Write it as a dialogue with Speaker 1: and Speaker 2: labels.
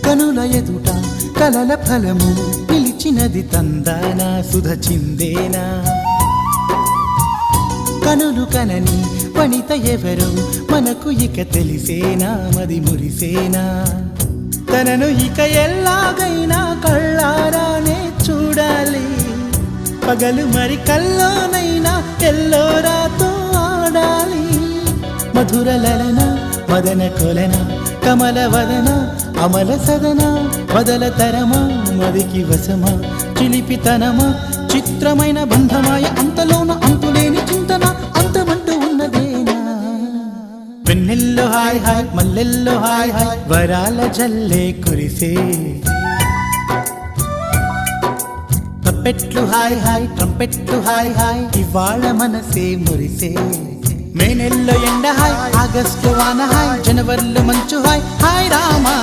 Speaker 1: కనుల ఎదుట కలల ఫలము పిలిచినది తందానా సుధ చిందేనా కనులు కనని వనిత ఎవరు మనకు ఇక తెలిసేనా మది మురిసేనా తనను ఇక ఎల్లాగైనా కళ్ళారానే చూడాలి పగలు మరి కల్లోనైనా ఎల్లోరాతో ఆడాలి మధుర లలన మదన కొలన కమల వదన అమల సదన వదల తరమా మదికి వశమా చిలిపితనమా చిత్రమైన బంధమాయ అంతలోన అంతులేని చింతన అంతమంటూ ఉన్నదేనా వెన్నెల్లో హాయ్ హాయ్ మల్లెల్లో హాయ్ హాయ్ వరాల జల్లే కురిసే తప్పెట్లు హాయ్ హాయ్ ట్రంపెట్లు హాయ్ హాయ్ ఇవాళ మనసే మురిసే మే నెల్లో ఎండ హాయ్ ఆగస్టు వాన హాయ్ జనవరిలో మంచు హాయ్ హాయ్ రామా